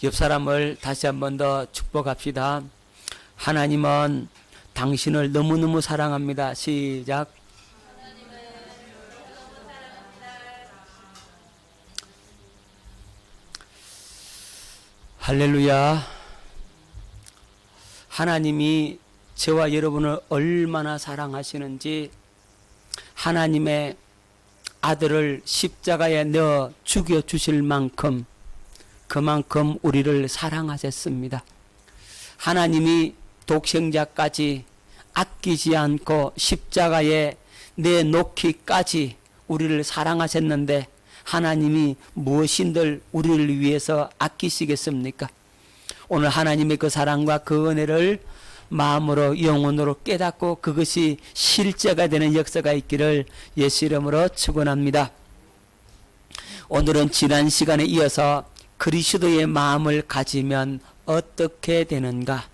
옆 사람을 다시 한 번 더 축복합시다. 하나님은 당신을 너무너무 사랑합니다. 시작. 할렐루야. 하나님이 저와 여러분을 얼마나 사랑하시는지, 하나님의 아들을 십자가에 넣어 죽여주실 만큼 그만큼 우리를 사랑하셨습니다. 하나님이 독생자까지 아끼지 않고 십자가에 내놓기까지 우리를 사랑하셨는데, 하나님이 무엇인들 우리를 위해서 아끼시겠습니까? 오늘 하나님의 그 사랑과 그 은혜를 마음으로 영혼으로 깨닫고 그것이 실제가 되는 역사가 있기를 예수 이름으로 축원합니다. 오늘은 지난 시간에 이어서 그리스도의 마음을 가지면 어떻게 되는가?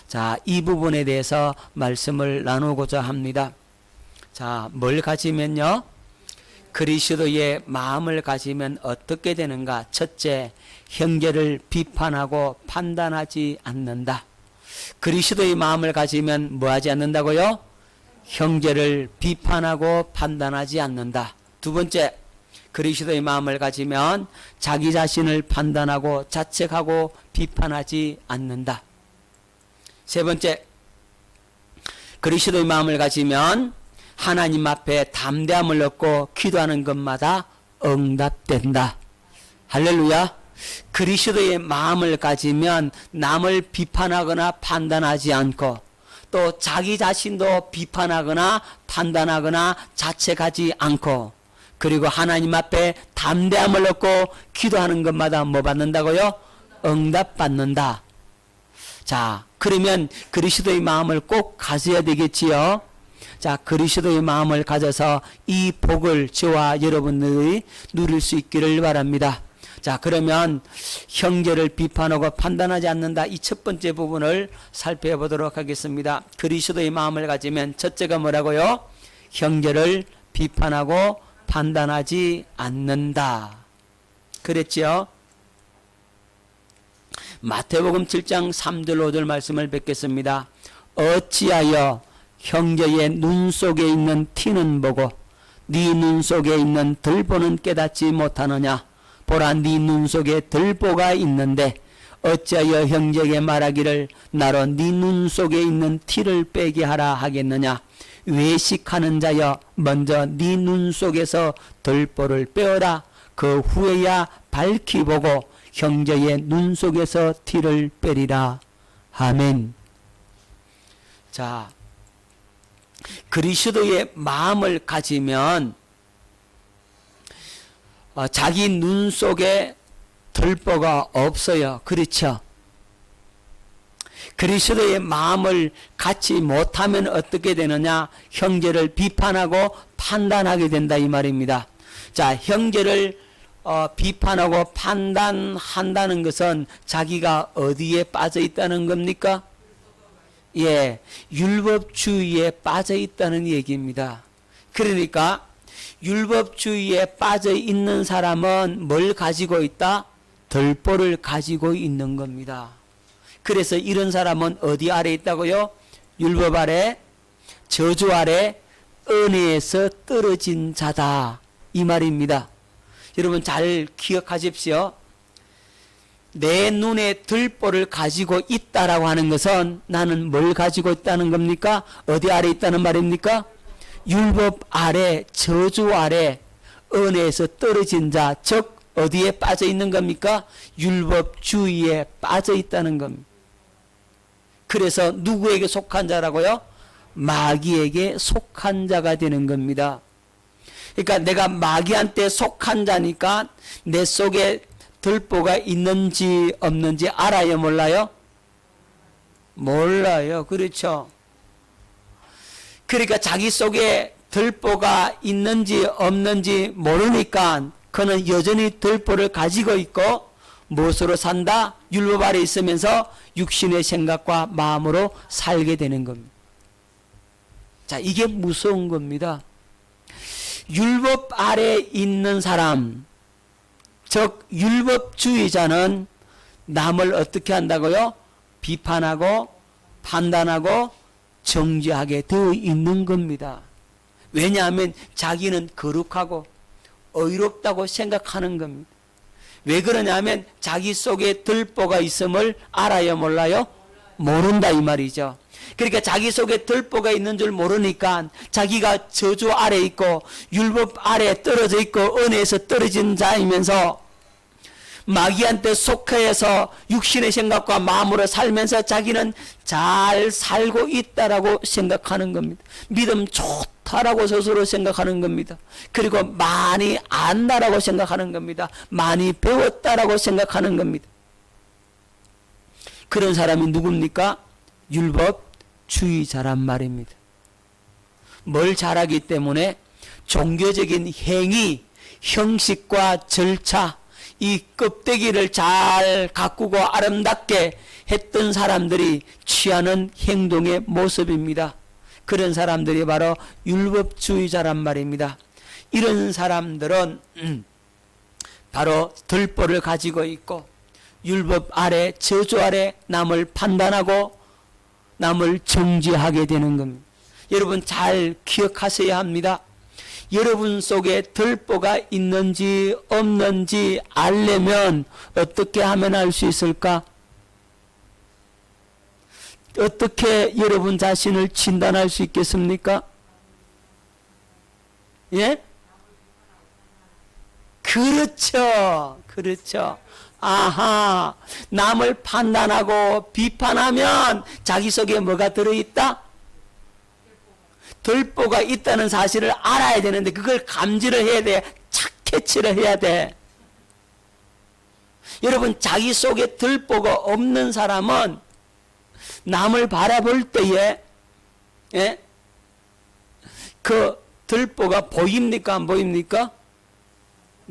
자, 이 부분에 대해서 말씀을 나누고자 합니다. 자, 뭘 가지면요? 그리스도의 마음을 가지면 어떻게 되는가? 첫째, 형제를 비판하고 판단하지 않는다. 그리스도의 마음을 가지면 뭐 하지 않는다고요? 형제를 비판하고 판단하지 않는다. 두 번째, 그리스도의 마음을 가지면 자기 자신을 판단하고 자책하고 비판하지 않는다. 세 번째, 그리스도의 마음을 가지면 하나님 앞에 담대함을 얻고 기도하는 것마다 응답된다. 할렐루야. 그리스도의 마음을 가지면 남을 비판하거나 판단하지 않고, 또 자기 자신도 비판하거나 판단하거나 자책하지 않고, 그리고 하나님 앞에 담대함을 얻고 기도하는 것마다 뭐 받는다고요? 응답받는다. 자, 그러면 그리스도의 마음을 꼭 가져야 되겠지요. 자, 그리스도의 마음을 가져서 이 복을 저와 여러분들이 누릴 수 있기를 바랍니다. 자, 그러면 형제를 비판하고 판단하지 않는다, 이 첫 번째 부분을 살펴보도록 하겠습니다. 그리스도의 마음을 가지면 첫째가 뭐라고요? 형제를 비판하고 판단하지 않는다. 그랬지요? 마태복음 7장 3절 5절 말씀을 뵙겠습니다. 어찌하여 형제의 눈 속에 있는 티는 보고 네 눈 속에 있는 들보는 깨닫지 못하느냐? 보라, 네 눈 속에 들보가 있는데 어찌하여 형제에게 말하기를 나로 네 눈 속에 있는 티를 빼게 하라 하겠느냐? 외식하는 자여, 먼저 네 눈 속에서 들보를 빼어라. 그 후에야 밝히 보고 형제의 눈 속에서 티를 빼리라. 아멘. 자, 그리스도의 마음을 가지면 자기 눈 속에 들보가 없어요. 그렇죠? 그리스도의 마음을 갖지 못하면 어떻게 되느냐? 형제를 비판하고 판단하게 된다, 이 말입니다. 자, 형제를 비판하고 판단한다는 것은 자기가 어디에 빠져 있다는 겁니까? 예, 율법주의에 빠져 있다는 얘기입니다. 그러니까 율법주의에 빠져 있는 사람은 뭘 가지고 있다? 들보를 가지고 있는 겁니다. 그래서 이런 사람은 어디 아래 있다고요? 율법 아래, 저주 아래, 은혜에서 떨어진 자다, 이 말입니다. 여러분 잘 기억하십시오. 내 눈에 들보를 가지고 있다라고 하는 것은 나는 뭘 가지고 있다는 겁니까? 어디 아래 있다는 말입니까? 율법 아래, 저주 아래, 은혜에서 떨어진 자, 즉 어디에 빠져 있는 겁니까? 율법주의에 빠져 있다는 겁니다. 그래서 누구에게 속한 자라고요? 마귀에게 속한 자가 되는 겁니다. 그러니까 내가 마귀한테 속한 자니까 내 속에 들보가 있는지 없는지 알아요, 몰라요? 몰라요. 그렇죠? 그러니까 자기 속에 들보가 있는지 없는지 모르니까 그는 여전히 들보를 가지고 있고 무엇으로 산다? 율법 아래 있으면서 육신의 생각과 마음으로 살게 되는 겁니다. 자, 이게 무서운 겁니다. 율법 아래 있는 사람, 즉 율법주의자는 남을 어떻게 한다고요? 비판하고 판단하고 정죄하게 되어 있는 겁니다. 왜냐하면 자기는 거룩하고 의롭다고 생각하는 겁니다. 왜 그러냐면 자기 속에 들보가 있음을 알아요, 몰라요? 모른다 이 말이죠. 그러니까 자기 속에 들보가 있는 줄 모르니까 자기가 저주 아래 있고 율법 아래 떨어져 있고 은혜에서 떨어진 자이면서 마귀한테 속해서 육신의 생각과 마음으로 살면서 자기는 잘 살고 있다라고 생각하는 겁니다. 믿음 좋다라고 스스로 생각하는 겁니다. 그리고 많이 안다라고 생각하는 겁니다. 많이 배웠다라고 생각하는 겁니다. 그런 사람이 누굽니까? 율법주의자란 말입니다. 뭘 잘하기 때문에 종교적인 행위, 형식과 절차, 이 껍데기를 잘 가꾸고 아름답게 했던 사람들이 취하는 행동의 모습입니다. 그런 사람들이 바로 율법주의자란 말입니다. 이런 사람들은 바로 들보를 가지고 있고 율법 아래, 저주 아래 남을 판단하고 남을 정죄하게 되는 겁니다. 여러분 잘 기억하셔야 합니다. 여러분 속에 들보가 있는지 없는지 알려면 어떻게 하면 알 수 있을까? 어떻게 여러분 자신을 진단할 수 있겠습니까? 예? 그렇죠. 그렇죠. 아하, 남을 판단하고 비판하면 자기 속에 뭐가 들어있다? 들보가 있다는 사실을 알아야 되는데 그걸 감지를 해야 돼. 캐치를 해야 돼. 여러분 자기 속에 들보가 없는 사람은 남을 바라볼 때에 예? 그 들보가 보입니까 안 보입니까?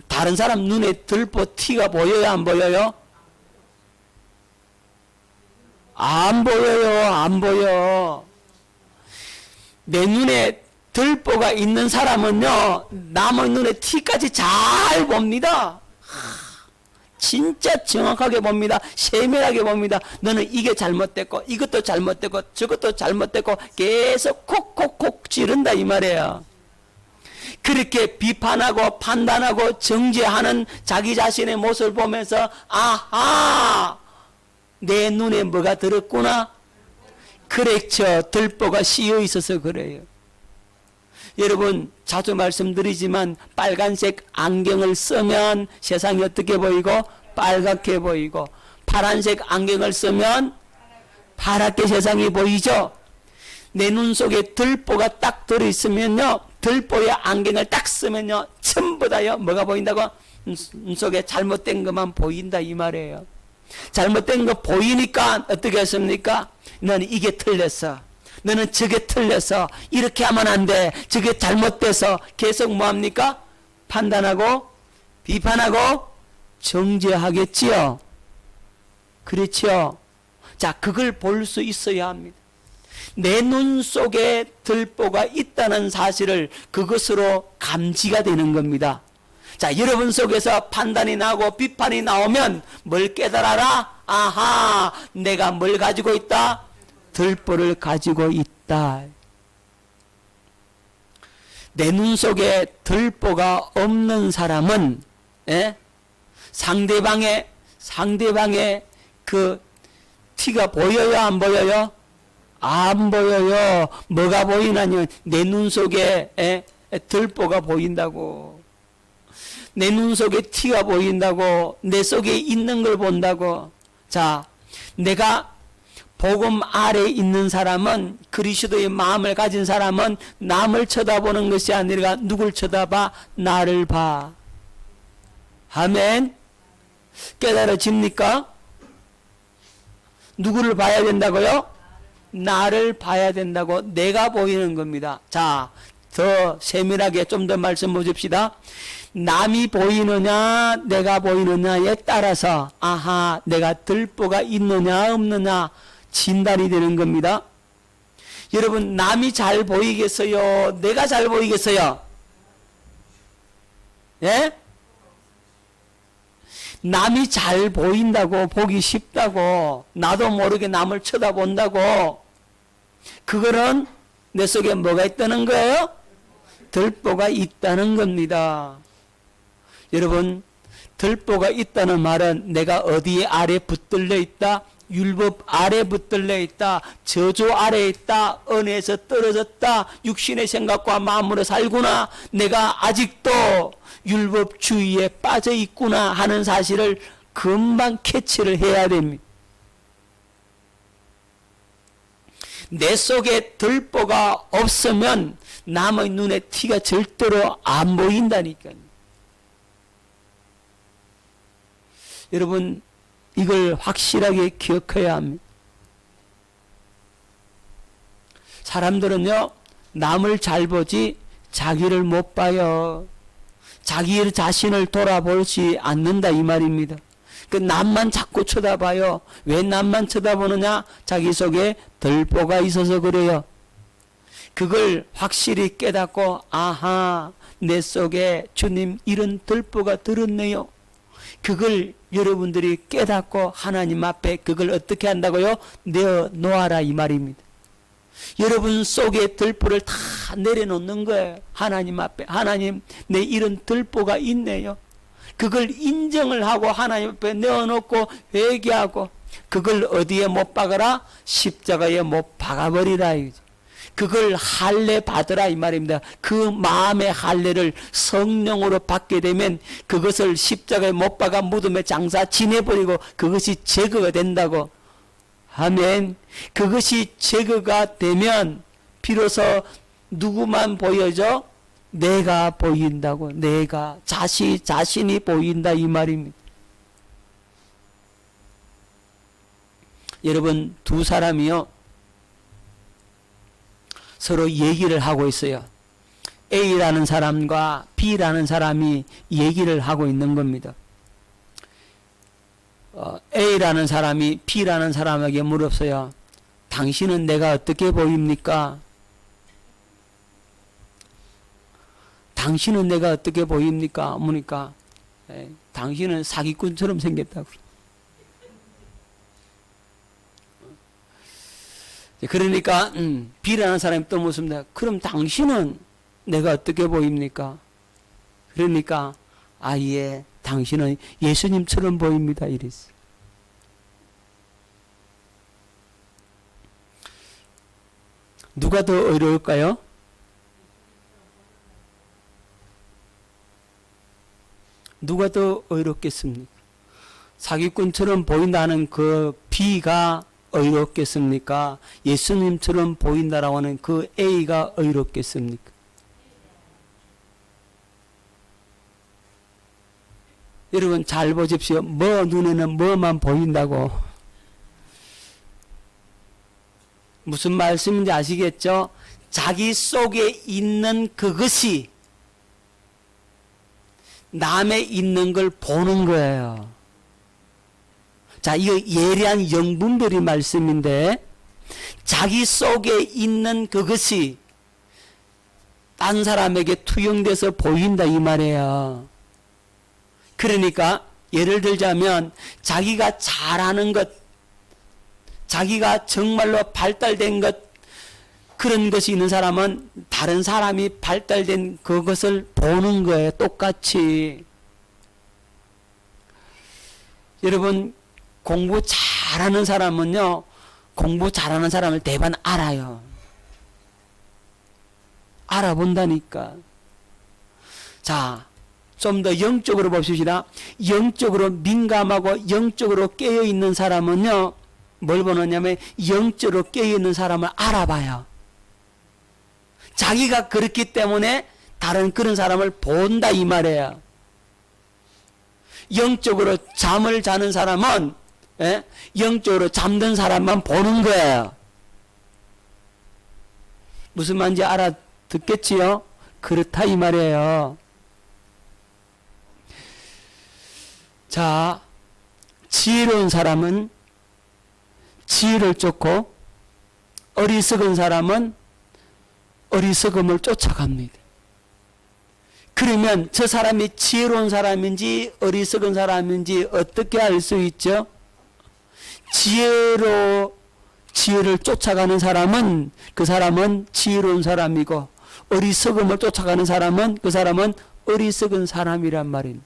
다른 사람 눈에 들보 티가 보여요 안 보여요? 안 보여요 안 보여. 내 눈에 들보가 있는 사람은요 남의 눈에 티까지 잘 봅니다. 진짜 정확하게 봅니다. 세밀하게 봅니다. 너는 이게 잘못됐고 이것도 잘못됐고 저것도 잘못됐고 계속 콕콕콕 찌른다 이 말이에요. 그렇게 비판하고 판단하고 정죄하는 자기 자신의 모습을 보면서 아하 내 눈에 뭐가 들었구나. 그렇죠. 들보가 씌어 있어서 그래요. 여러분 자주 말씀드리지만 빨간색 안경을 쓰면 세상이 어떻게 보이고 빨갛게 보이고 파란색 안경을 쓰면 파랗게 세상이 보이죠. 내 눈 속에 들보가 딱 들어있으면요 들보의 안경을 딱 쓰면요 전부 다요 뭐가 보인다고? 눈 속에 잘못된 것만 보인다 이 말이에요. 잘못된 거 보이니까 어떻게 했습니까? 너는 이게 틀렸어. 너는 저게 틀렸어. 이렇게 하면 안 돼. 저게 잘못돼서 계속 뭐합니까? 판단하고 비판하고 정죄하겠지요. 그렇죠. 자, 그걸 볼 수 있어야 합니다. 내 눈 속에 들보가 있다는 사실을 그것으로 감지가 되는 겁니다. 자, 여러분 속에서 판단이 나고 비판이 나오면 뭘 깨달아라? 아하, 내가 뭘 가지고 있다? 들보를 가지고 있다. 내 눈 속에 들보가 없는 사람은 상대방의 그 티가 보여요 안 보여요? 안 보여요. 뭐가 보이나요? 내 눈 속에 들보가 보인다고. 내 눈 속에 티가 보인다고. 내 속에 있는 걸 본다고. 자, 내가 복음 아래 있는 사람은 그리스도의 마음을 가진 사람은 남을 쳐다보는 것이 아니라 누굴 쳐다봐? 나를 봐. 아멘. 깨달아집니까? 누구를 봐야 된다고요? 나를 봐야 된다고. 내가 보이는 겁니다. 자, 더 세밀하게 좀 더 말씀 보십시다. 남이 보이느냐 내가 보이느냐에 따라서 아하 내가 들보가 있느냐 없느냐 진단이 되는 겁니다. 여러분 남이 잘 보이겠어요? 내가 잘 보이겠어요? 예? 남이 잘 보인다고, 보기 쉽다고, 나도 모르게 남을 쳐다본다고, 그거는 내 속에 뭐가 있다는 거예요? 들보가 있다는 겁니다. 여러분, 들보가 있다는 말은 내가 어디에 아래 붙들려 있다? 율법 아래 붙들려 있다. 저주 아래 있다. 은혜에서 떨어졌다. 육신의 생각과 마음으로 살구나. 내가 아직도 율법 주의에 빠져 있구나 하는 사실을 금방 캐치를 해야 됩니다. 내 속에 들보가 없으면 남의 눈에 티가 절대로 안 보인다니까요. 여러분, 이걸 확실하게 기억해야 합니다. 사람들은요, 남을 잘 보지 자기를 못 봐요. 자기 자신을 돌아보지 않는다 이 말입니다. 그 남만 자꾸 쳐다봐요. 왜 남만 쳐다보느냐? 자기 속에 들보가 있어서 그래요. 그걸 확실히 깨닫고, 아하, 내 속에 주님 이런 들보가 들었네요. 그걸 여러분들이 깨닫고 하나님 앞에 그걸 어떻게 한다고요? 내어놓아라 이 말입니다. 여러분 속에 들보를 다 내려놓는 거예요. 하나님 앞에. 하나님, 내 이런 들보가 있네요. 그걸 인정을 하고 하나님 앞에 내어놓고 회개하고, 그걸 어디에 못 박아라? 십자가에 못 박아버리라. 그걸 할례 받으라 이 말입니다. 그 마음의 할례를 성령으로 받게 되면 그것을 십자가에 못 박아 무덤에 장사 지내버리고 그것이 제거가 된다고. 아멘. 그것이 제거가 되면 비로소 누구만 보여져? 내가 보인다고. 내가 자신이 보인다 이 말입니다. 여러분, 두 사람이요 서로 얘기를 하고 있어요. A라는 사람과 B라는 사람이 얘기를 하고 있는 겁니다. A라는 사람이 B라는 사람에게 물었어요. 당신은 내가 어떻게 보입니까? 당신은 내가 어떻게 보입니까? 묻으니까 당신은 사기꾼처럼 생겼다고. 그러니까 B라는 사람이 또 묻습니다. 그럼 당신은 내가 어떻게 보입니까? 그러니까 예, 당신은 예수님처럼 보입니다. 이랬어요. 누가 더 어려울까요? 누가 더 어렵겠습니까? 사기꾼처럼 보인다는 그 B가 의롭겠습니까? 예수님처럼 보인다라고 하는 그 A가 의롭겠습니까? 여러분 잘 보십시오. 뭐 눈에는 뭐만 보인다고. 무슨 말씀인지 아시겠죠? 자기 속에 있는 그것이 남에 있는 걸 보는 거예요. 자, 이거 예리한 영분별이 말씀인데, 자기 속에 있는 그것이 딴 사람에게 투영돼서 보인다 이 말이에요. 그러니까 예를 들자면 자기가 잘하는 것, 자기가 정말로 발달된 것, 그런 것이 있는 사람은 다른 사람이 발달된 그것을 보는 거예요. 똑같이. 여러분, 공부 잘하는 사람은요, 공부 잘하는 사람을 대반 알아요. 알아본다니까. 자, 좀 더 영적으로 봅시다. 영적으로 민감하고 영적으로 깨어있는 사람은요, 뭘 보느냐면 영적으로 깨어있는 사람을 알아봐요. 자기가 그렇기 때문에 다른 그런 사람을 본다 이 말이에요. 영적으로 잠을 자는 사람은 영적으로 잠든 사람만 보는 거예요. 무슨 말인지 알아듣겠지요? 그렇다 이 말이에요. 자, 지혜로운 사람은 지혜를 쫓고 어리석은 사람은 어리석음을 쫓아갑니다. 그러면 저 사람이 지혜로운 사람인지 어리석은 사람인지 어떻게 알 수 있죠? 지혜를 쫓아가는 사람은 그 사람은 지혜로운 사람이고, 어리석음을 쫓아가는 사람은 그 사람은 어리석은 사람이란 말입니다.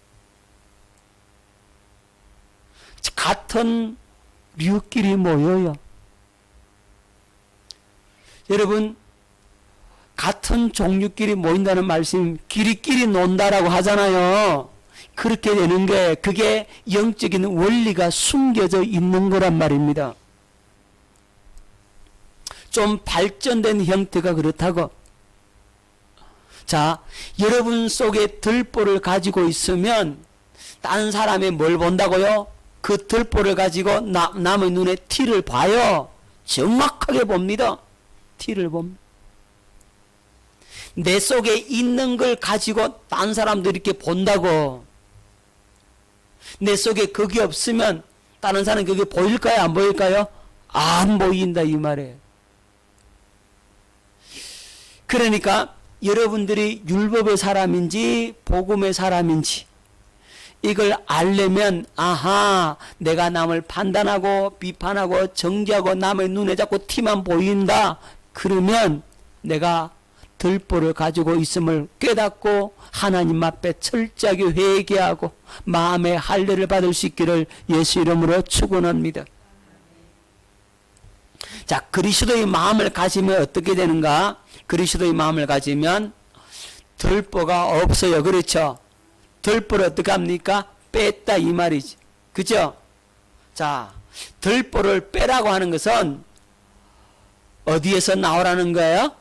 같은 류끼리 모여요. 여러분, 같은 종류끼리 모인다는 말씀, 끼리끼리 논다라고 하잖아요. 그렇게 되는 게, 그게 영적인 원리가 숨겨져 있는 거란 말입니다. 좀 발전된 형태가 그렇다고. 자, 여러분 속에 들보를 가지고 있으면 다른 사람이 뭘 본다고요? 그 들보를 가지고 남의 눈에 티를 봐요. 정확하게 봅니다. 티를 봅니다. 내 속에 있는 걸 가지고 다른 사람들이 이렇게 본다고. 내 속에 그게 없으면 다른 사람이 그게 보일까요? 안 보일까요? 안 보인다 이 말이에요. 그러니까 여러분들이 율법의 사람인지 복음의 사람인지 이걸 알려면, 아하, 내가 남을 판단하고 비판하고 정죄하고 남의 눈에 자꾸 티만 보인다. 그러면 내가 들보를 가지고 있음을 깨닫고 하나님 앞에 철저하게 회개하고 마음의 할례를 받을 수 있기를 예수 이름으로 축원합니다. 자, 그리스도의 마음을 가지면 어떻게 되는가? 그리스도의 마음을 가지면 들보가 없어요. 그렇죠? 들보를 어떻게 합니까? 뺐다 이 말이지. 그죠? 자, 들보를 빼라고 하는 것은 어디에서 나오라는 거예요?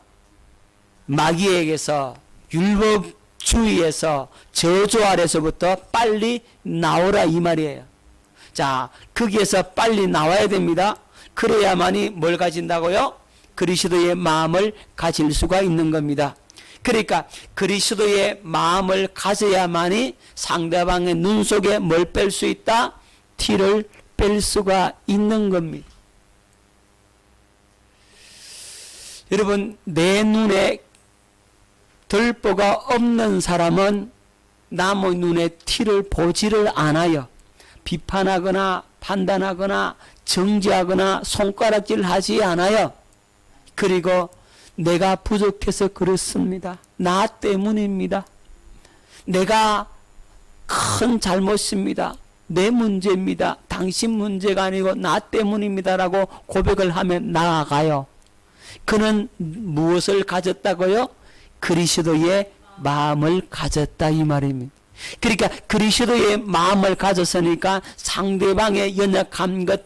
마귀에게서, 율법주의에서, 저주 아래서부터 빨리 나오라 이 말이에요. 자, 거기에서 빨리 나와야 됩니다. 그래야만이 뭘 가진다고요? 그리스도의 마음을 가질 수가 있는 겁니다. 그러니까 그리스도의 마음을 가져야만이 상대방의 눈 속에 뭘 뺄 수 있다? 티를 뺄 수가 있는 겁니다. 여러분, 내 눈에 들보가 없는 사람은 남의 눈에 티를 보지를 않아요. 비판하거나 판단하거나 정죄하거나 손가락질 하지 않아요. 그리고 내가 부족해서 그렇습니다. 나 때문입니다. 내가 큰 잘못입니다. 내 문제입니다. 당신 문제가 아니고 나 때문입니다라고 고백을 하면 나아가요. 그는 무엇을 가졌다고요? 그리스도의 마음을 가졌다 이 말입니다. 그러니까 그리스도의 마음을 가졌으니까 상대방의 연약한 것,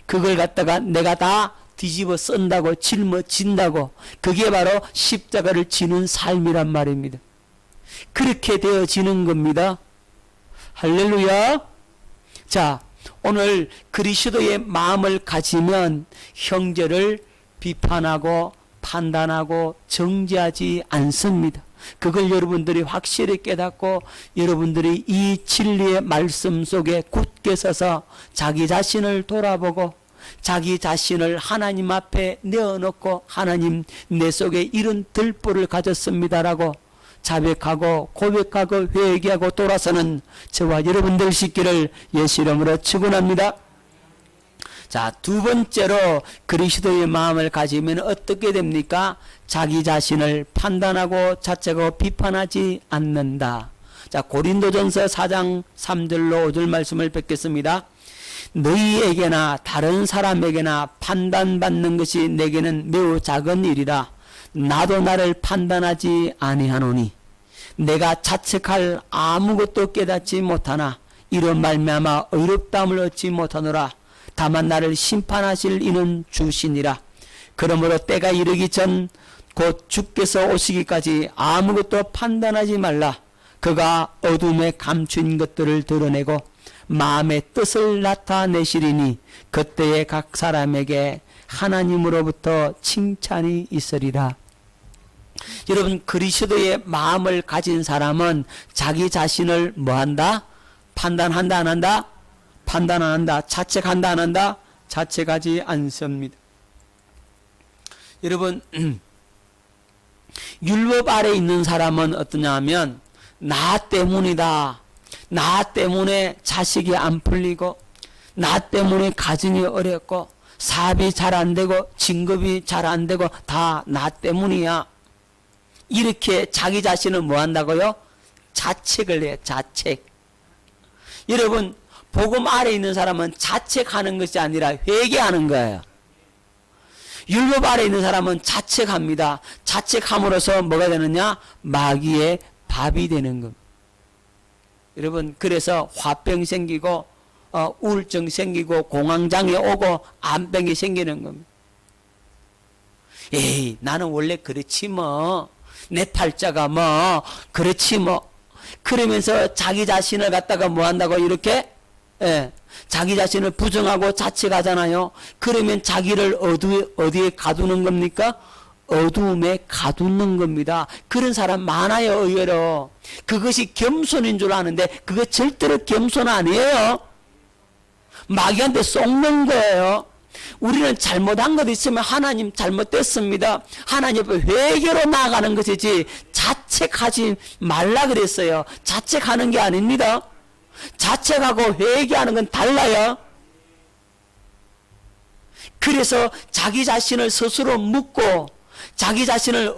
그걸 갖다가 내가 다 뒤집어 쓴다고, 짊어진다고. 그게 바로 십자가를 지는 삶이란 말입니다. 그렇게 되어지는 겁니다. 할렐루야. 자, 오늘 그리스도의 마음을 가지면 형제를 비판하고 판단하고 정죄하지 않습니다. 그걸 여러분들이 확실히 깨닫고 여러분들이 이 진리의 말씀 속에 굳게 서서 자기 자신을 돌아보고 자기 자신을 하나님 앞에 내어놓고, 하나님, 내 속에 이런 들보를 가졌습니다라고 자백하고 고백하고 회개하고 돌아서는 저와 여러분들 있기를 예수 이름으로 축원합니다. 자, 두 번째로 그리스도의 마음을 가지면 어떻게 됩니까? 자기 자신을 판단하고 자책하고 비판하지 않는다. 자, 고린도전서 4장 3절로 5절 말씀을 뵙겠습니다. 너희에게나 다른 사람에게나 판단받는 것이 내게는 매우 작은 일이라. 나도 나를 판단하지 아니하노니 내가 자책할 아무것도 깨닫지 못하나 이로 말미암아 의롭다함을 얻지 못하노라. 다만 나를 심판하실 이는 주시니라. 그러므로 때가 이르기 전 곧 주께서 오시기까지 아무것도 판단하지 말라. 그가 어둠에 감춘 것들을 드러내고 마음의 뜻을 나타내시리니 그때에 각 사람에게 하나님으로부터 칭찬이 있으리라. 여러분, 그리스도의 마음을 가진 사람은 자기 자신을 뭐한다? 판단한다 안 한다? 판단 안 한다. 자책한다 안 한다? 자책하지 않습니다. 여러분, 율법 아래 있는 사람은 어떠냐 하면 나 때문이다. 나 때문에 자식이 안 풀리고, 나 때문에 가정이 어렵고, 사업이 잘 안 되고, 진급이 잘 안 되고, 다 나 때문이야. 이렇게 자기 자신을 뭐 한다고요? 자책을 해요. 자책. 여러분, 복음 아래 있는 사람은 자책하는 것이 아니라 회개하는 거예요. 율법 아래 있는 사람은 자책합니다. 자책함으로써 뭐가 되느냐? 마귀의 밥이 되는 겁니다. 여러분, 그래서 화병 생기고 우울증 생기고 공황장애 오고 암병이 생기는 겁니다. 에이, 나는 원래 그렇지 뭐. 내 팔자가 뭐 그렇지 뭐. 그러면서 자기 자신을 갖다가 뭐 한다고 이렇게 자기 자신을 부정하고 자책하잖아요. 그러면 자기를 어디에 가두는 겁니까? 어두움에 가두는 겁니다. 그런 사람 많아요. 의외로. 그것이 겸손인 줄 아는데 그거 절대로 겸손 아니에요. 마귀한테 속는 거예요. 우리는 잘못한 것 있으면 하나님 잘못됐습니다. 하나님 앞에 회개로 나아가는 것이지 자책하지 말라 그랬어요. 자책하는 게 아닙니다. 자책하고 회개하는 건 달라요. 그래서 자기 자신을 스스로 묻고 자기 자신을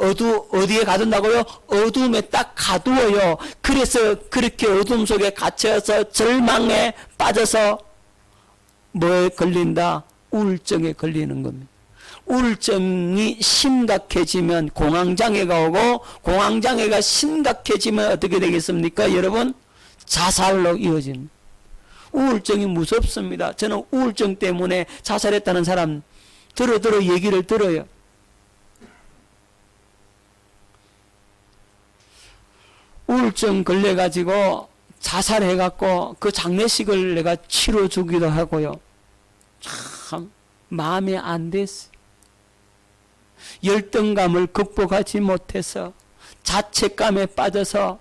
어디에 가둔다고요? 어둠에 딱 가두어요. 그래서 그렇게 어둠 속에 갇혀서 절망에 빠져서 뭐에 걸린다? 우울증에 걸리는 겁니다. 우울증이 심각해지면 공황장애가 오고 공황장애가 심각해지면 어떻게 되겠습니까? 여러분, 자살로 이어집니다. 우울증이 무섭습니다. 저는 우울증 때문에 자살했다는 사람 들어 얘기를 들어요. 우울증 걸려가지고 자살해갖고 그 장례식을 내가 치러주기도 하고요. 참 마음에 안 됐어. 열등감을 극복하지 못해서 자책감에 빠져서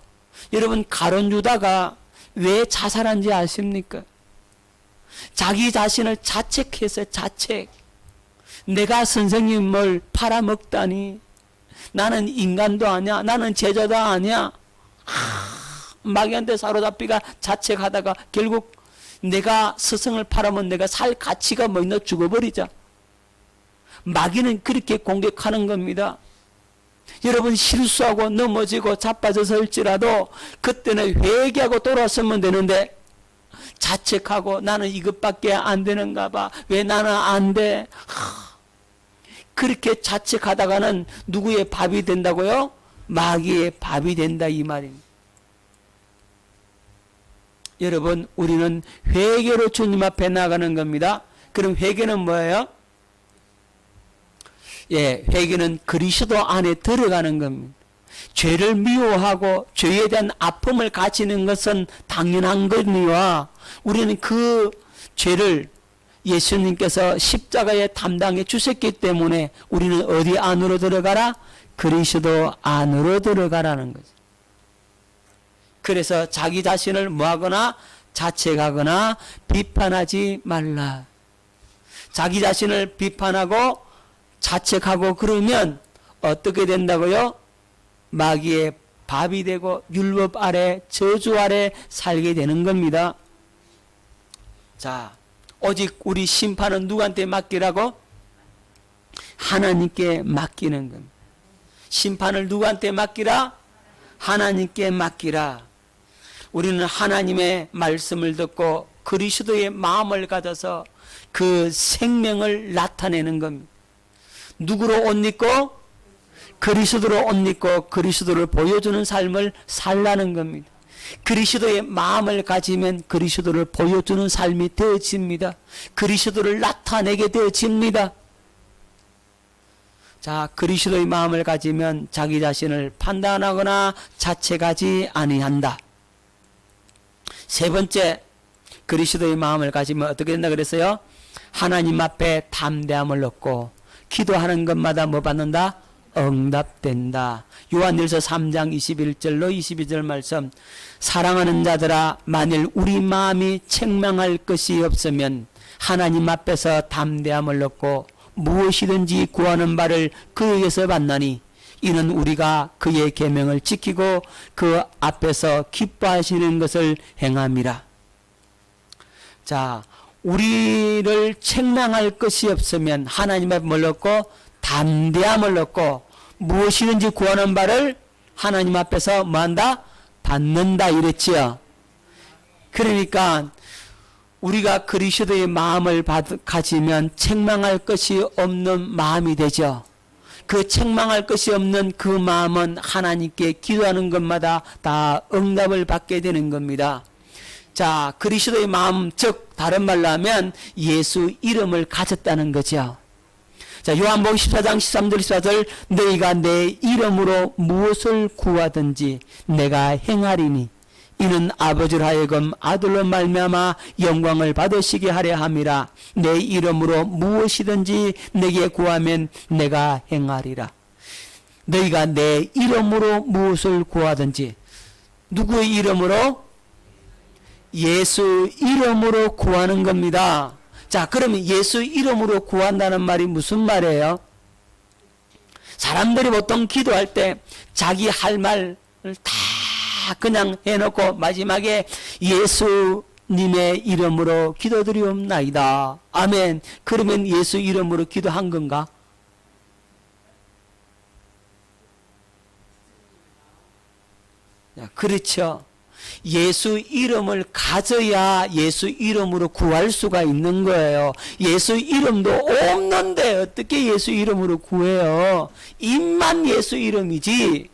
여러분 가룟 유다가 왜 자살한지 아십니까? 자기 자신을 자책해서 자책. 내가 선생님을 팔아먹다니. 나는 인간도 아니야. 나는 제자도 아니야. 마귀한테 사로잡히가 자책하다가 결국 내가 스승을 팔아면 내가 살 가치가 뭐 있나 죽어버리자. 마귀는 그렇게 공격하는 겁니다. 여러분 실수하고 넘어지고 자빠져서일지라도 그때는 회개하고 돌아서면 되는데 자책하고 나는 이것밖에 안 되는가 봐. 왜 나는 안 돼? 그렇게 자책하다가는 누구의 밥이 된다고요? 마귀의 밥이 된다 이 말입니다. 여러분 우리는 회개로 주님 앞에 나가는 겁니다. 그럼 회개는 뭐예요? 예, 회개는 그리스도 안에 들어가는 겁니다. 죄를 미워하고 죄에 대한 아픔을 가지는 것은 당연한 거니와 우리는 그 죄를 예수님께서 십자가에 담당해 주셨기 때문에 우리는 어디 안으로 들어가라? 그리스도 안으로 들어가라는 거죠. 그래서 자기 자신을 뭐하거나 자책하거나 비판하지 말라. 자기 자신을 비판하고 자책하고 그러면 어떻게 된다고요? 마귀의 밥이 되고 율법 아래 저주 아래 살게 되는 겁니다. 자, 오직 우리 심판은 누구한테 맡기라고? 하나님께 맡기는 겁니다. 심판을 누구한테 맡기라? 하나님께 맡기라. 우리는 하나님의 말씀을 듣고 그리스도의 마음을 가져서 그 생명을 나타내는 겁니다. 누구로 옷 입고? 그리스도로 옷 입고 그리스도를 보여주는 삶을 살라는 겁니다. 그리스도의 마음을 가지면 그리스도를 보여주는 삶이 되어집니다. 그리스도를 나타내게 되어집니다. 자, 그리스도의 마음을 가지면 자기 자신을 판단하거나 자책하지 아니한다. 세 번째, 그리스도의 마음을 가지면 어떻게 된다 그랬어요? 하나님 앞에 담대함을 얻고 기도하는 것마다 뭐 받는다? 응답된다. 요한일서 3장 21절로 22절 말씀. 사랑하는 자들아, 만일 우리 마음이 책망할 것이 없으면 하나님 앞에서 담대함을 얻고 무엇이든지 구하는 바를 그에게서 받나니 이는 우리가 그의 계명을 지키고 그 앞에서 기뻐하시는 것을 행함이라. 자, 우리를 책망할 것이 없으면 하나님 앞에 뭘 얻고? 담대함을 얻고 무엇이든지 구하는 바를 하나님 앞에서 뭐한다? 받는다 이랬지요. 그러니까 우리가 그리스도의 마음을 가지면 책망할 것이 없는 마음이 되죠. 그 책망할 것이 없는 그 마음은 하나님께 기도하는 것마다 다 응답을 받게 되는 겁니다. 자, 그리스도의 마음, 즉 다른 말로 하면 예수 이름을 가졌다는 거죠. 자, 요한복음 14장 13절 14절 너희가 내 이름으로 무엇을 구하든지 내가 행하리니 이는 아버지로 하여금 아들로 말미암아 영광을 받으시게 하려 함이라. 내 이름으로 무엇이든지 내게 구하면 내가 행하리라. 너희가 내 이름으로 무엇을 구하든지 누구의 이름으로? 예수 이름으로 구하는 겁니다. 자, 그러면 예수 이름으로 구한다는 말이 무슨 말이에요? 사람들이 보통 기도할 때 자기 할 말을 다 그냥 해놓고 마지막에 예수님의 이름으로 기도드리옵나이다. 아멘. 그러면 예수 이름으로 기도한 건가? 그렇죠. 예수 이름을 가져야 예수 이름으로 구할 수가 있는 거예요. 예수 이름도 없는데 어떻게 예수 이름으로 구해요? 입만 예수 이름이지.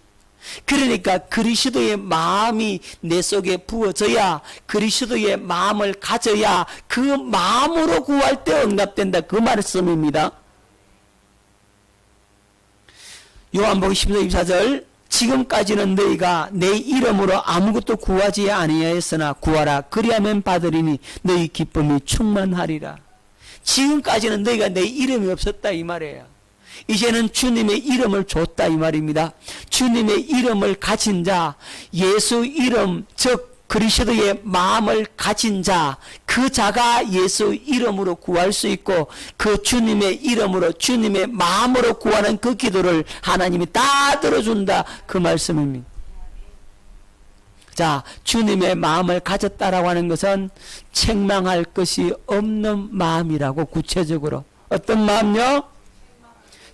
그러니까 그리스도의 마음이 내 속에 부어져야, 그리스도의 마음을 가져야 그 마음으로 구할 때 응답된다, 그 말씀입니다. 요한복음 14장 24절 지금까지는 너희가 내 이름으로 아무것도 구하지 아니하였으나 구하라 그리하면 받으리니 너희 기쁨이 충만하리라. 지금까지는 너희가 내 이름이 없었다 이 말이에요. 이제는 주님의 이름을 줬다 이 말입니다. 주님의 이름을 가진 자, 예수 이름 즉 그리스도의 마음을 가진 자, 그 자가 예수 이름으로 구할 수 있고 그 주님의 이름으로 주님의 마음으로 구하는 그 기도를 하나님이 다 들어준다 그 말씀입니다. 자, 주님의 마음을 가졌다라고 하는 것은 책망할 것이 없는 마음이라고. 구체적으로 어떤 마음요?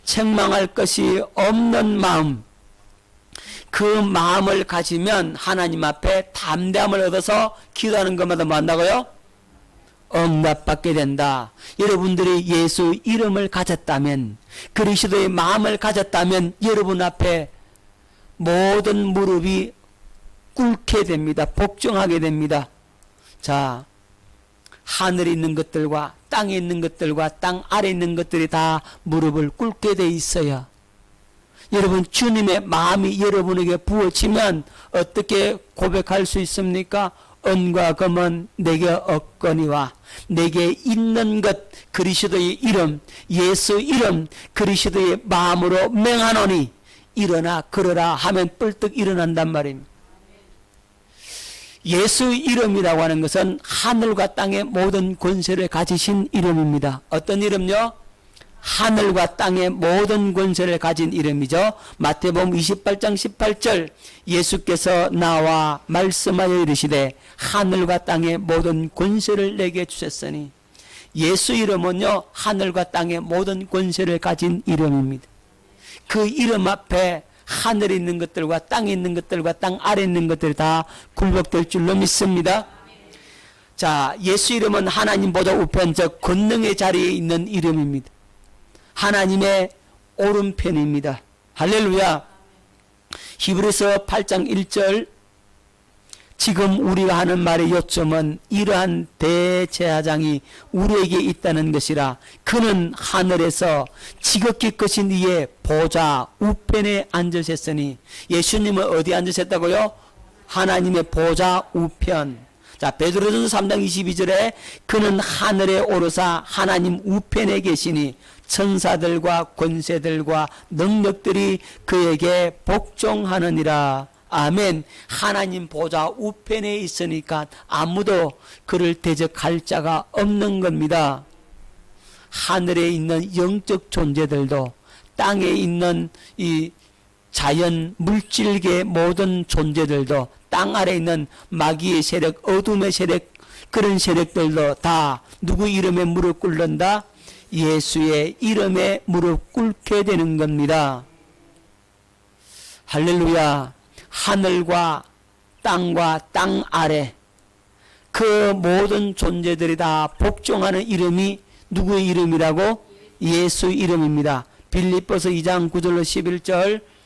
책망할 것이 없는 마음. 그 마음을 가지면 하나님 앞에 담대함을 얻어서 기도하는 것마다 뭐 한다고요? 응답받게 된다. 여러분들이 예수 이름을 가졌다면, 그리스도의 마음을 가졌다면 여러분 앞에 모든 무릎이 꿇게 됩니다. 복종하게 됩니다. 자, 하늘에 있는 것들과 땅에 있는 것들과 땅 아래에 있는 것들이 다 무릎을 꿇게 돼 있어요. 여러분, 주님의 마음이 여러분에게 부어지면 어떻게 고백할 수 있습니까? 은과 금은 내게 없거니와 내게 있는 것 그리스도의 이름, 예수 이름, 그리스도의 마음으로 맹하노니 일어나 걸어라 하면 뿔떡 일어난단 말입니다. 예수 이름이라고 하는 것은 하늘과 땅의 모든 권세를 가지신 이름입니다. 어떤 이름요? 하늘과 땅의 모든 권세를 가진 이름이죠. 마태복음 28장 18절 예수께서 나와 말씀하여 이르시되 하늘과 땅의 모든 권세를 내게 주셨으니, 예수 이름은요 하늘과 땅의 모든 권세를 가진 이름입니다. 그 이름 앞에 하늘에 있는 것들과 땅에 있는 것들과 땅 아래에 있는 것들이 다 굴복될 줄로 믿습니다. 자, 예수 이름은 하나님보다 우편 즉 권능의 자리에 있는 이름입니다. 하나님의 오른편입니다. 할렐루야. 히브리서 8장 1절 지금 우리가 하는 말의 요점은 이러한 대제사장이 우리에게 있다는 것이라. 그는 하늘에서 지극히 크신 이의 보좌 우편에 앉으셨으니, 예수님은 어디 앉으셨다고요? 하나님의 보좌 우편. 자, 베드로전서 3장 22절에 그는 하늘에 오르사 하나님 우편에 계시니 천사들과 권세들과 능력들이 그에게 복종하느니라. 아멘. 하나님 보좌 우편에 있으니까 아무도 그를 대적할 자가 없는 겁니다. 하늘에 있는 영적 존재들도 땅에 있는 이 자연 물질계 모든 존재들도 땅 아래 있는 마귀의 세력, 어둠의 세력, 그런 세력들도 다 누구 이름에 무릎 꿇는다? 예수의 이름에 무릎 꿇게 되는 겁니다. 할렐루야. 하늘과 땅과 땅 아래 그 모든 존재들이 다 복종하는 이름이 누구의 이름이라고? 예수 이름입니다. 빌립보서 2장 9절로 11절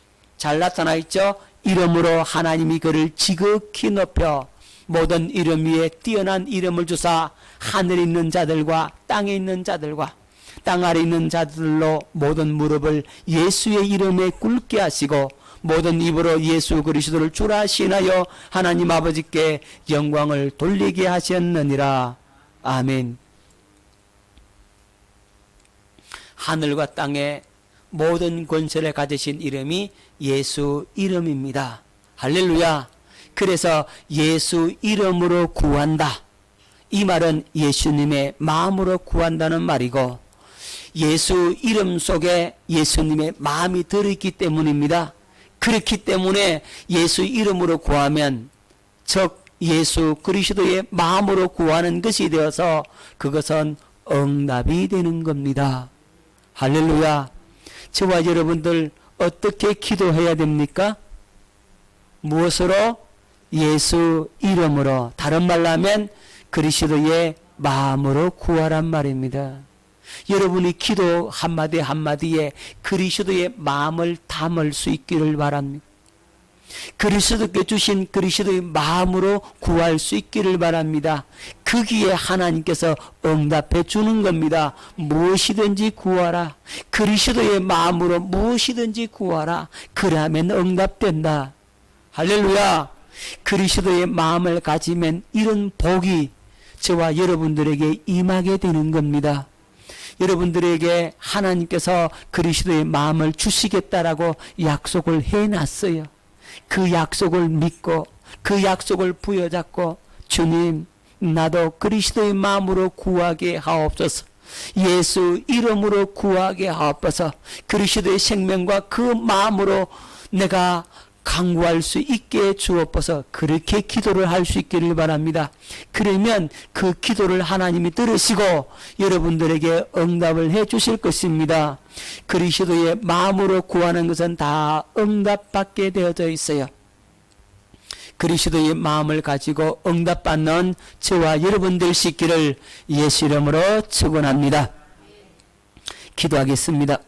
잘 나타나 있죠. 이름으로 하나님이 그를 지극히 높여 모든 이름 위에 뛰어난 이름을 주사 하늘에 있는 자들과 땅에 있는 자들과 땅 아래 있는 자들로 모든 무릎을 예수의 이름에 꿇게 하시고 모든 입으로 예수 그리스도를 주라 시인하여 하나님 아버지께 영광을 돌리게 하셨느니라. 아멘. 하늘과 땅에 모든 권세를 가지신 이름이 예수 이름입니다. 할렐루야. 그래서 예수 이름으로 구한다. 이 말은 예수님의 마음으로 구한다는 말이고 예수 이름 속에 예수님의 마음이 들어있기 때문입니다. 그렇기 때문에 예수 이름으로 구하면 즉 예수 그리스도의 마음으로 구하는 것이 되어서 그것은 응답이 되는 겁니다. 할렐루야. 저와 여러분들 어떻게 기도해야 됩니까? 무엇으로? 예수 이름으로. 다른 말로 하면 그리스도의 마음으로 구하란 말입니다. 여러분이 기도 한마디 한마디에 그리스도의 마음을 담을 수 있기를 바랍니다. 그리스도께 주신 그리스도의 마음으로 구할 수 있기를 바랍니다. 거기에 하나님께서 응답해 주는 겁니다. 무엇이든지 구하라. 그리스도의 마음으로 무엇이든지 구하라. 그러면 응답된다. 할렐루야. 그리스도의 마음을 가지면 이런 복이 저와 여러분들에게 임하게 되는 겁니다. 여러분들에게 하나님께서 그리스도의 마음을 주시겠다라고 약속을 해놨어요. 그 약속을 믿고 그 약속을 부여잡고 주님 나도 그리스도의 마음으로 구하게 하옵소서. 예수 이름으로 구하게 하옵소서. 그리스도의 생명과 그 마음으로 내가 강구할 수 있게 주옵소서. 그렇게 기도를 할 수 있기를 바랍니다. 그러면 그 기도를 하나님이 들으시고 여러분들에게 응답을 해 주실 것입니다. 그리스도의 마음으로 구하는 것은 다 응답받게 되어져 있어요. 그리스도의 마음을 가지고 응답받는 저와 여러분들 되시기를 예수 이름으로 축원합니다. 기도하겠습니다.